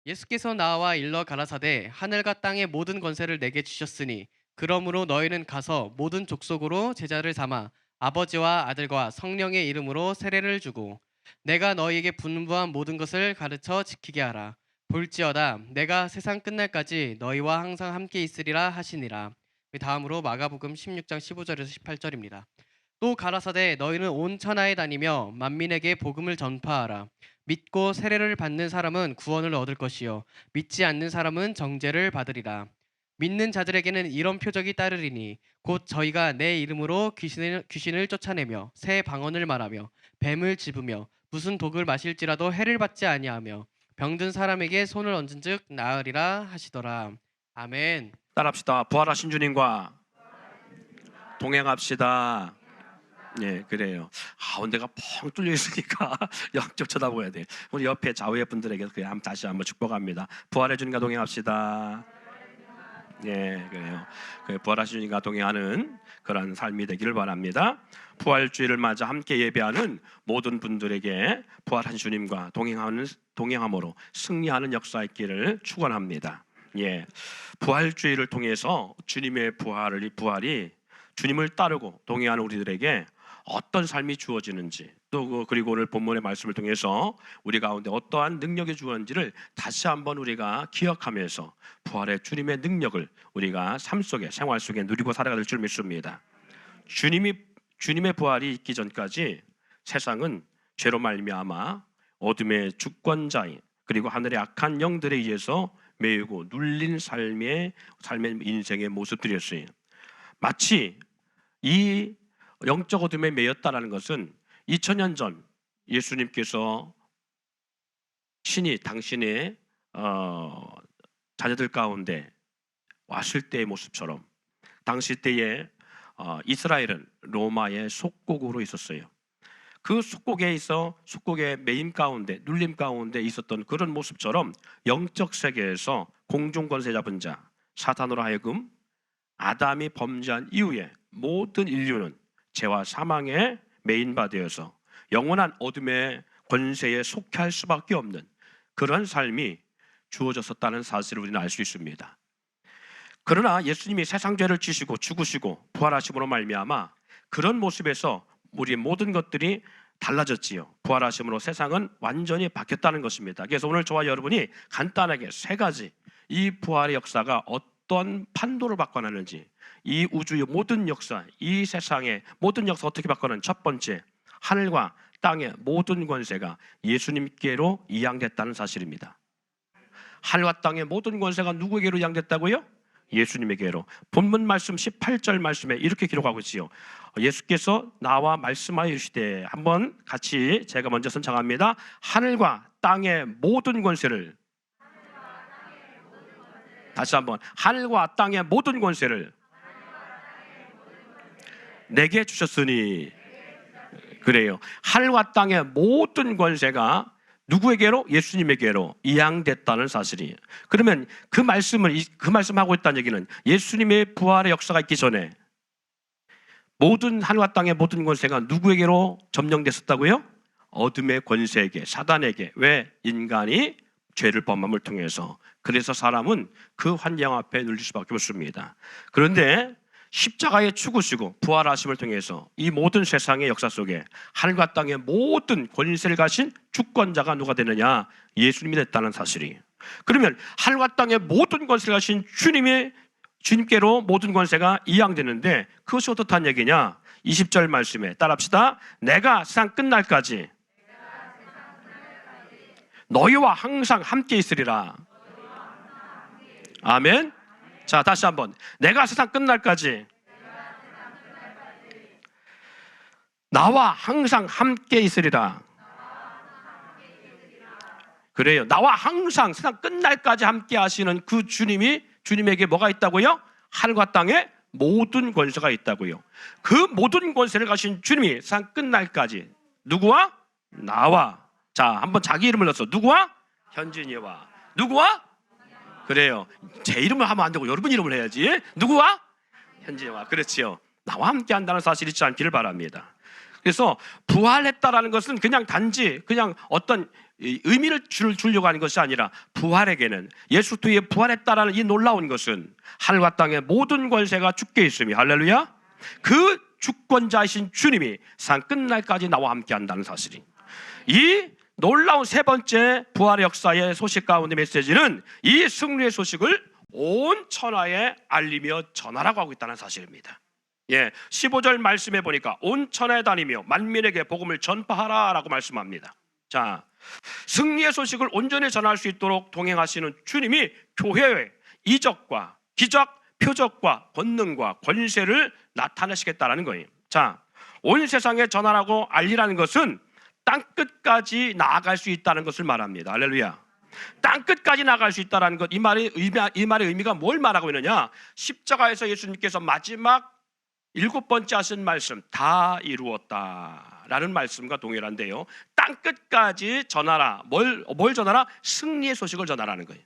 예수께서 나와 일러 가라사대 하늘과 땅의 모든 권세를 내게 주셨으니 그러므로 너희는 가서 모든 족속으로 제자를 삼아 아버지와 아들과 성령의 이름으로 세례를 주고 내가 너희에게 분부한 모든 것을 가르쳐 지키게 하라. 볼지어다 내가 세상 끝날까지 너희와 항상 함께 있으리라 하시니라. 다음으로 마가복음 16장 15절에서 18절입니다. 또 가라사대 너희는 온 천하에 다니며 만민에게 복음을 전파하라. 믿고 세례를 받는 사람은 구원을 얻을 것이요 믿지 않는 사람은 정죄를 받으리라. 믿는 자들에게는 이런 표적이 따르리니 곧 저희가 내 이름으로 귀신을 쫓아내며 새 방언을 말하며 뱀을 집으며 무슨 독을 마실지라도 해를 받지 아니하며 병든 사람에게 손을 얹은즉 나으리라 하시더라. 아멘. 따라합시다. 부활하신 주님과 동행합시다. 예, 그래요. 가운데가 펑 뚫려 있으니까 옆쪽 쳐다보야 돼. 우리 옆에 좌우의 분들에게 그냥 다시 한번 축복합니다. 부활의 주님과 동행합시다. 예, 그래요. 부활하신 주님과 동행하는 그런 삶이 되기를 바랍니다. 부활주의를 맞아 함께 예배하는 모든 분들에게 부활한 주님과 동행함으로 승리하는 역사 있기를 축원합니다. 예, 부활주의를 통해서 주님의 부활이 주님을 따르고 동행하는 우리들에게 어떤 삶이 주어지는지, 또 그리고 오늘 본문의 말씀을 통해서 우리 가운데 어떠한 능력이 주어지는지를 다시 한번 우리가 기억하면서 부활의 주님의 능력을 우리가 삶 속에, 생활 속에 누리고 살아갈 줄 믿습니다. 주님의 부활이 있기 전까지 세상은 죄로 말미암아 어둠의 주권자인, 그리고 하늘의 악한 영들에 의해서 매이고 눌린 삶의 인생의 모습들이었어요. 마치 이 영적 어둠에 매였다라는 것은 2000년 전 예수님께서 신이 당신의 자녀들 가운데 왔을 때의 모습처럼, 당시 때에 이스라엘은 로마의 속국으로 있었어요. 그 속국의 매임 가운데, 눌림 가운데 있었던 그런 모습처럼 영적 세계에서 공중권세 잡은 자 사탄으로 하여금 아담이 범죄한 이후에 모든 인류는 죄와 사망의 메인바 되어서 영원한 어둠의 권세에 속해 할 수밖에 없는 그런 삶이 주어졌었다는 사실을 우리는 알 수 있습니다. 그러나 예수님이 세상 죄를 지시고 죽으시고 부활하심으로 말미암아 그런 모습에서 우리의 모든 것들이 달라졌지요. 부활하심으로 세상은 완전히 바뀌었다는 것입니다. 그래서 오늘 저와 여러분이 간단하게 세 가지, 이 부활의 역사가 어떤 판도를 바꿔놨는지, 이 우주의 모든 역사, 이 세상의 모든 역사 어떻게 바꿔놓은, 첫 번째, 하늘과 땅의 모든 권세가 예수님께로 이양됐다는 사실입니다. 하늘과 땅의 모든 권세가 누구에게로 이양됐다고요? 예수님에게로. 본문 말씀 18절 말씀에 이렇게 기록하고 있지요. 예수께서 나와 말씀하여 이르시되, 한번 같이 제가 먼저 선창합니다. 하늘과 땅의 모든 권세를, 다시 한번, 하늘과 땅의 모든 권세를 내게 주셨으니. 그래요. 하늘과 땅의 모든 권세가 누구에게로? 예수님에게로 이양됐다는 사실이에요. 그러면 그 말씀하고 있다는 얘기는 예수님의 부활의 역사가 있기 전에 모든 하늘과 땅의 모든 권세가 누구에게로 점령됐었다고요? 어둠의 권세에게, 사단에게. 왜? 인간이 죄를 범함을 통해서. 그래서 사람은 그 환경 앞에 눌릴 수밖에 없습니다. 그런데 십자가에 죽으시고 부활하심을 통해서 이 모든 세상의 역사 속에 하늘과 땅의 모든 권세를 가신 주권자가 누가 되느냐? 예수님이 됐다는 사실이에요. 그러면 하늘과 땅의 모든 권세를 가신 주님께로 모든 권세가 이양되는데 그것이 어떻다는 얘기냐? 20절 말씀에 따라합시다. 내가 세상 끝날까지 너희와 항상 함께 있으리라. 아멘. 자, 다시 한번. 내가 세상 끝날까지 나와 항상 함께 있으리라. 그래요. 나와 항상 세상 끝날까지 함께 하시는 그 주님에게 뭐가 있다고요? 하늘과 땅에 모든 권세가 있다고요. 그 모든 권세를 가신 주님이 세상 끝날까지 누구와? 나와. 자, 한번 자기 이름을 넣어서 누구와? 현진이와. 누구와? 그래요. 제 이름을 하면 안 되고 여러분 이름을 해야지. 누구와? 현진이와. 그렇지요. 나와 함께 한다는 사실이 있지 않기를 바랍니다. 그래서 부활했다라는 것은 그냥 단지 그냥 어떤 이 의미를 주려고 하는 것이 아니라 부활에게는 예수 그리스도의 부활했다라는 이 놀라운 것은 하늘과 땅의 모든 권세가 주께 있으며 할렐루야, 그 주권자이신 주님이 상 끝날까지 나와 함께 한다는 사실이, 이 놀라운 세 번째 부활의 역사의 소식 가운데 메시지는 이 승리의 소식을 온 천하에 알리며 전하라고 하고 있다는 사실입니다. 15절 말씀해 보니까 온 천하에 다니며 만민에게 복음을 전파하라 라고 말씀합니다. 자, 승리의 소식을 온전히 전할 수 있도록 동행하시는 주님이 교회의 이적과 기적, 표적과 권능과 권세를 나타내시겠다라는 거예요. 자, 온 세상에 전하라고 알리라는 것은 땅끝까지 나아갈 수 있다는 것을 말합니다. 할렐루야. 땅끝까지 나갈 수 있다는 것, 이 말의 의미가 뭘 말하고 있느냐? 십자가에서 예수님께서 마지막 7번째 하신 말씀, 다 이루었다라는 말씀과 동일한데요, 땅끝까지 전하라. 뭘 전하라? 승리의 소식을 전하라는 거예요.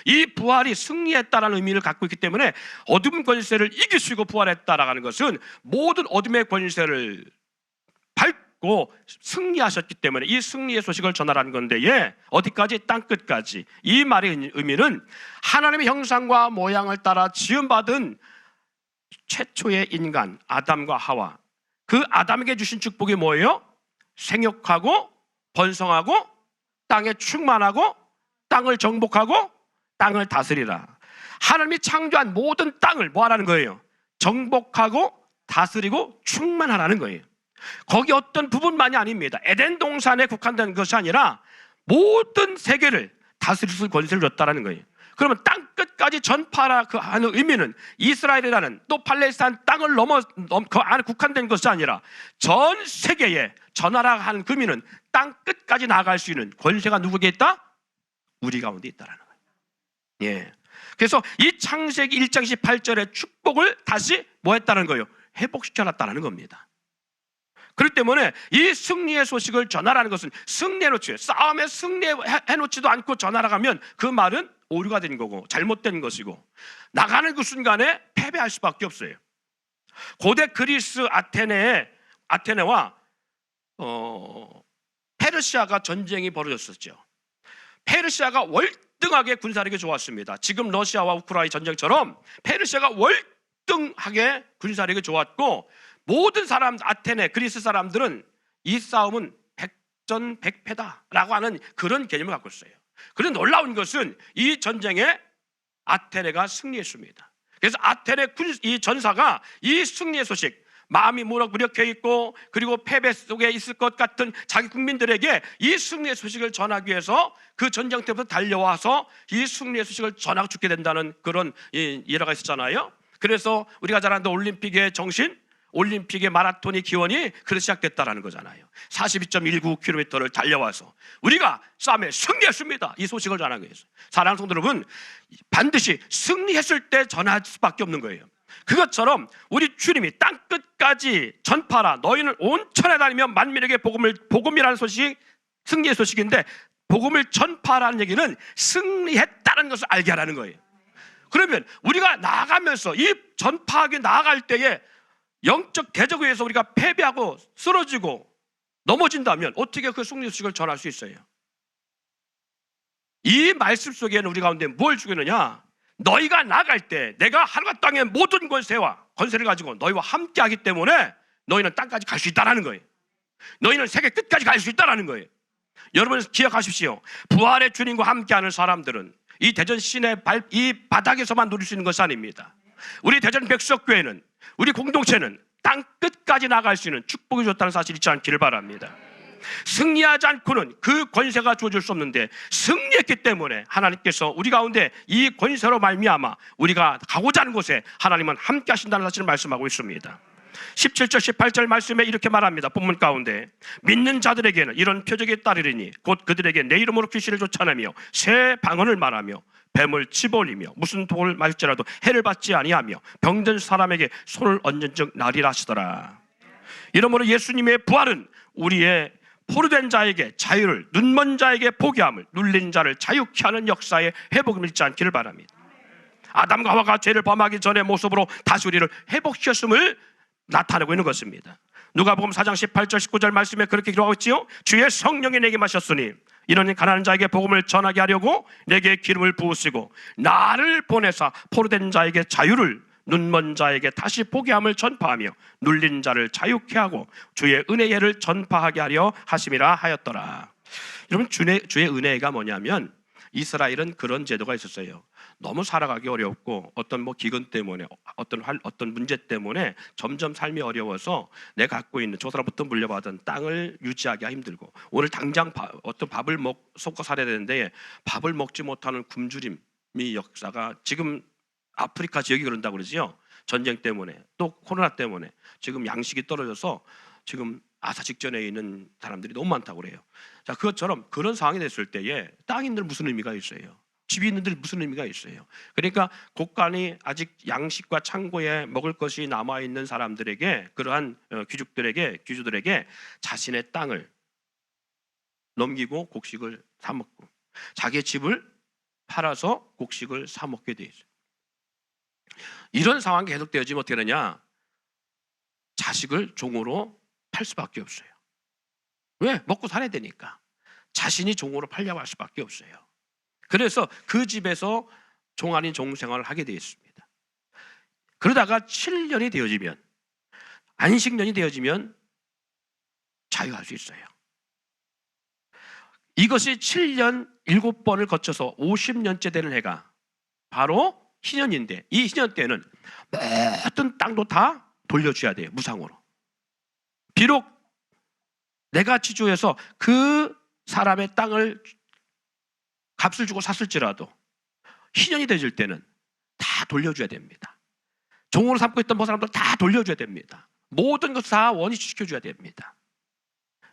이 부활이 승리했다라는 의미를 갖고 있기 때문에 어둠 권세를 이기시고 부활했다라는 것은 모든 어둠의 권세를 밟고 승리하셨기 때문에 이 승리의 소식을 전하라는 건데, 어디까지? 땅끝까지. 이 말의 의미는 하나님의 형상과 모양을 따라 지음받은 최초의 인간 아담과 하와, 그 아담에게 주신 축복이 뭐예요? 생육하고 번성하고 땅에 충만하고 땅을 정복하고 땅을 다스리라. 하나님이 창조한 모든 땅을 뭐 하라는 거예요? 정복하고 다스리고 충만하라는 거예요. 거기 어떤 부분만이 아닙니다. 에덴 동산에 국한된 것이 아니라 모든 세계를 다스릴 수 있는 권세를 줬다는 거예요. 그러면 땅끝까지 전파라 그 하는 의미는 이스라엘이라는 또 팔레스타인 땅을 그 안에 국한된 것이 아니라 전 세계에 전하라 하는 그 의미는 땅끝까지 나아갈 수 있는 권세가 누구에게 있다? 우리 가운데 있다라는 거예요. 그래서 이 창세기 1장 18절의 축복을 다시 뭐 했다는 거예요? 회복시켜놨다는 겁니다. 그렇기 때문에 이 승리의 소식을 전하라는 것은 승리해놓지, 싸움에 승리해놓지도 않고 전하라가면 그 말은 오류가 된 거고 잘못된 것이고 나가는 그 순간에 패배할 수밖에 없어요. 고대 그리스 아테네와 페르시아가 전쟁이 벌어졌었죠. 페르시아가 월등하게 군사력이 좋았습니다. 지금 러시아와 우크라이나 전쟁처럼 페르시아가 월등하게 군사력이 좋았고, 모든 사람, 아테네, 그리스 사람들은 이 싸움은 백전백패다라고 하는 그런 개념을 갖고 있어요. 그런데 놀라운 것은 이 전쟁에 아테네가 승리했습니다. 그래서 아테네 이 전사가 이 승리의 소식, 마음이 무력해 있고 그리고 패배 속에 있을 것 같은 자기 국민들에게 이 승리의 소식을 전하기 위해서 그 전쟁터부터 달려와서 이 승리의 소식을 전하고 죽게 된다는 그런 일화가 있었잖아요. 그래서 우리가 잘 아는 올림픽의 정신, 올림픽의 마라톤의 기원이 그래서 시작됐다라는 거잖아요. 42.19km를 달려와서 우리가 싸움에 승리했습니다, 이 소식을 전하기 위해서. 사랑하는 성도 여러분, 반드시 승리했을 때 전할 수밖에 없는 거예요. 그것처럼 우리 주님이 땅끝까지 전파라, 너희는 온 천에 다니며 만민에게 복음이라는 소식, 승리의 소식인데, 복음을 전파라는 얘기는 승리했다는 것을 알게 하라는 거예요. 그러면 우리가 나아가면서 이 전파하게 나아갈 때에 영적 대적에 의해서 우리가 패배하고 쓰러지고 넘어진다면 어떻게 그 승리 소식을 전할 수 있어요? 이 말씀 속에는 우리 가운데 뭘 주고 있느냐? 너희가 나갈 때 내가 하늘과 땅의 모든 권세를 가지고 너희와 함께 하기 때문에 너희는 땅까지 갈 수 있다는 거예요. 너희는 세계 끝까지 갈 수 있다는 거예요. 여러분 기억하십시오. 부활의 주님과 함께하는 사람들은 이 대전 시내 이 바닥에서만 누릴 수 있는 것이 아닙니다. 우리 대전 백석교회는, 우리 공동체는 땅 끝까지 나갈 수 있는 축복이 줬다는 사실 잊지 않기를 바랍니다. 승리하지 않고는 그 권세가 주어질 수 없는데, 승리했기 때문에 하나님께서 우리 가운데 이 권세로 말미암아 우리가 가고자 하는 곳에 하나님은 함께 하신다는 사실을 말씀하고 있습니다. 17절 18절 말씀에 이렇게 말합니다. 본문 가운데 믿는 자들에게는 이런 표적이 따르리니 곧 그들에게 내 이름으로 귀신을 쫓아내며 새 방언을 말하며 뱀을 집어올리며 무슨 독을 마실지라도 해를 받지 아니하며 병든 사람에게 손을 얹은 즉 나리라 하시더라. 이러므로 예수님의 부활은 우리의 포로된 자에게 자유를, 눈먼 자에게 보게 함을, 눌린 자를 자유케 하는 역사의 회복을 잃지 않기를 바랍니다. 아담과 하와가 죄를 범하기 전의 모습으로 다시 우리를 회복시켰음을 나타내고 있는 것입니다. 누가복음 4장 18절 19절 말씀에 그렇게 기록하고 있지요. 주의 성령이 내게 마셨으니 이는 가난한 자에게 복음을 전하게 하려고 내게 기름을 부으시고 나를 보내사 포로된 자에게 자유를, 눈먼 자에게 다시 보게 함을 전파하며 눌린 자를 자유케 하고 주의 은혜를 전파하게 하려 하심이라 하였더라. 여러분, 주의 은혜가 뭐냐면 이스라엘은 그런 제도가 있었어요. 너무 살아가기 어렵고 어떤 기근 때문에 어떤 문제 때문에 점점 삶이 어려워서 내가 갖고 있는 저 사람부터 물려받은 땅을 유지하기가 힘들고, 오늘 당장 어떤 밥을 쏟고 살아야 되는데 밥을 먹지 못하는 굶주림이 역사가 지금 아프리카 지역이 그런다고 그러지요. 전쟁 때문에 또 코로나 때문에 지금 양식이 떨어져서 지금 아사 직전에 있는 사람들이 너무 많다고 그래요. 자, 그것처럼 그런 상황이 됐을 때에 땅이 있는 무슨 의미가 있어요? 집이 있는들 무슨 의미가 있어요? 그러니까 곳간이 아직 양식과 창고에 먹을 것이 남아있는 사람들에게, 그러한 귀족들에게 자신의 땅을 넘기고 곡식을 사 먹고 자기의 집을 팔아서 곡식을 사 먹게 돼 있어요. 이런 상황이 계속되어지면 어떻게 되냐? 자식을 종으로 팔 수밖에 없어요. 왜? 먹고 살아야 되니까. 자신이 종으로 팔려고 할 수밖에 없어요. 그래서 그 집에서 종 아닌 종 생활을 하게 되어 있습니다. 그러다가 7년이 되어지면, 안식년이 되어지면 자유할 수 있어요. 이것이 7년 7번을 거쳐서 50년째 되는 해가 바로 희년인데, 이 희년 때는 모든 땅도 다 돌려줘야 돼요. 무상으로. 비록 내가 지주해서 그 사람의 땅을 값을 주고 샀을지라도 희년이 되질 때는 다 돌려줘야 됩니다. 종으로 삼고 있던 사람들 다 돌려줘야 됩니다. 모든 것을 다 원위시켜줘야 됩니다.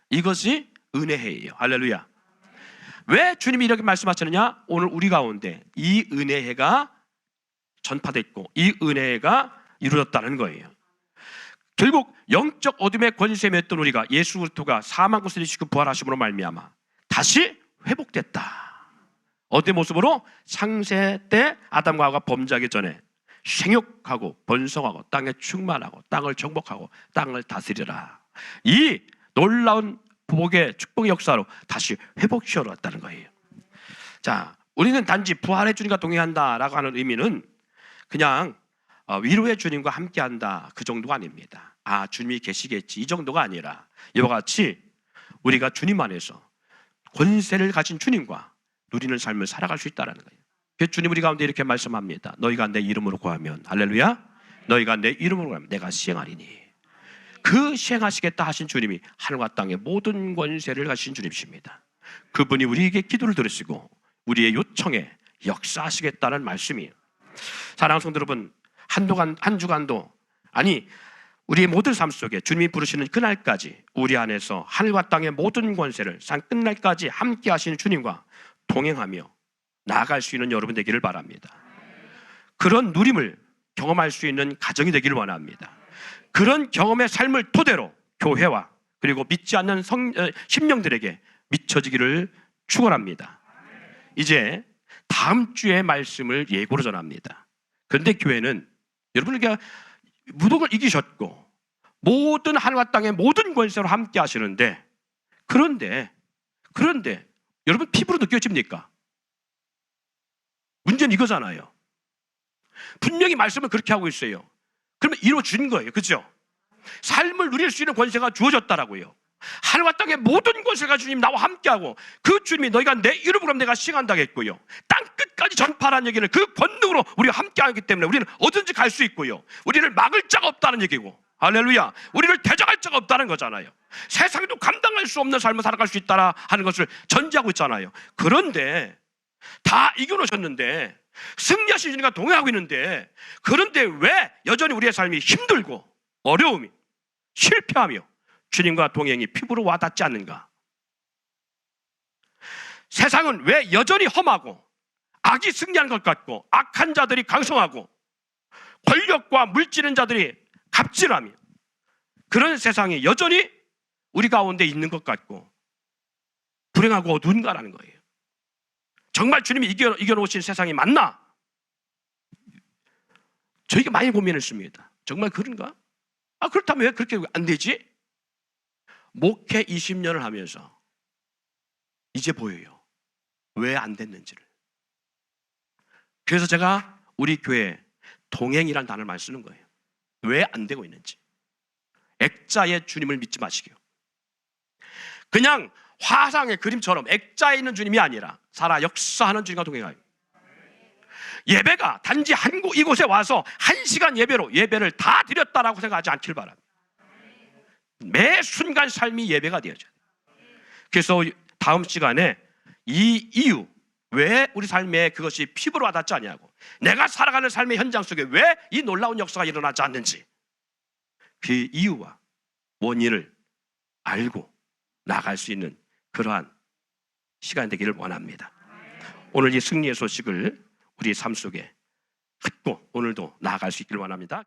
이것이 은혜해예요. 할렐루야. 왜 주님이 이렇게 말씀하시느냐? 오늘 우리 가운데 이 은혜해가 전파됐고 이 은혜가 이루어졌다는 거예요. 결국 영적 어둠의 권세에 맸던 우리가 예수 그리스도가 사망 고세를 지고 부활하심으로 말미암아 다시 회복됐다. 어떤 모습으로? 창세 때 아담과 하와가 범죄하기 전에 생육하고 번성하고 땅에 충만하고 땅을 정복하고 땅을 다스리라. 이 놀라운 복의 축복의 역사로 다시 회복시켜 왔다는 거예요. 자, 우리는 단지 부활의 주님과 동행한다라고 하는 의미는 그냥 위로의 주님과 함께한다 그 정도가 아닙니다. 아, 주님이 계시겠지 이 정도가 아니라 이와 같이 우리가 주님 안에서 권세를 가진 주님과 누리는 삶을 살아갈 수 있다는 거예요. 그래서 주님 우리 가운데 이렇게 말씀합니다. 너희가 내 이름으로 구하면, 할렐루야, 너희가 내 이름으로 구하면 내가 시행하리니. 그 시행하시겠다 하신 주님이 하늘과 땅의 모든 권세를 가신 주님이십니다. 그분이 우리에게 기도를 들으시고 우리의 요청에 역사하시겠다는 말씀이에요. 사랑하는 성도 여러분, 한 주간도 아니 우리의 모든 삶 속에 주님이 부르시는 그날까지 우리 안에서 하늘과 땅의 모든 권세를 산 끝날까지 함께 하시는 주님과 동행하며 나아갈 수 있는 여러분 되기를 바랍니다. 그런 누림을 경험할 수 있는 가정이 되기를 원합니다. 그런 경험의 삶을 토대로 교회와 그리고 믿지 않는 심령들에게 미쳐지기를 축원합니다. 이제 다음 주의 말씀을 예고로 전합니다. 그런데 교회는 여러분에게 무덤을 이기셨고 모든 하늘과 땅의 모든 권세로 함께 하시는데, 그런데 여러분 피부로 느껴집니까? 문제는 이거잖아요. 분명히 말씀을 그렇게 하고 있어요. 그러면 이루어진 거예요. 그렇죠? 삶을 누릴 수 있는 권세가 주어졌다라고요. 하늘과 땅의 모든 권세가 주님 나와 함께하고 그 주님이 너희가 내 이름으로 내가 시행한다고 했고요. 땅 끝까지 전파라는 얘기는 그 권능으로 우리가 함께하기 때문에 우리는 어딘지 갈 수 있고요. 우리를 막을 자가 없다는 얘기고, 할렐루야, 우리를 대적할 자가 없다는 거잖아요. 세상에도 감당할 수 없는 삶을 살아갈 수 있다라 하는 것을 전제하고 있잖아요. 그런데 다 이겨놓으셨는데 승리하신 주님과 동행하고 있는데, 그런데 왜 여전히 우리의 삶이 힘들고 어려움이 실패하며 주님과 동행이 피부로 와닿지 않는가? 세상은 왜 여전히 험하고 악이 승리하는 것 같고 악한 자들이 강성하고 권력과 물지는 자들이 갑질하며 그런 세상이 여전히 우리 가운데 있는 것 같고 불행하고 어두운가라는 거예요. 정말 주님이 이겨놓으신 세상이 맞나? 저희가 많이 고민했습니다. 정말 그런가? 아, 그렇다면 왜 그렇게 안 되지? 목회 20년을 하면서 이제 보여요. 왜 안 됐는지를. 그래서 제가 우리 교회 동행이라는 단어를 많이 쓰는 거예요. 왜 안 되고 있는지. 액자의 주님을 믿지 마시게요. 그냥 화상의 그림처럼 액자에 있는 주님이 아니라 살아 역사하는 주님과 동행하여 예배가 단지 이곳에 와서 1시간 예배를 다 드렸다라고 생각하지 않길 바랍니다. 매 순간 삶이 예배가 되어져요. 그래서 다음 시간에 이 이유, 왜 우리 삶에 그것이 피부로 와닿지 않냐고, 내가 살아가는 삶의 현장 속에 왜 이 놀라운 역사가 일어나지 않는지, 그 이유와 원인을 알고 나갈 수 있는 그러한 시간 되기를 원합니다. 오늘 이 승리의 소식을 우리 삶 속에 갖고 오늘도 나아갈 수 있기를 원합니다.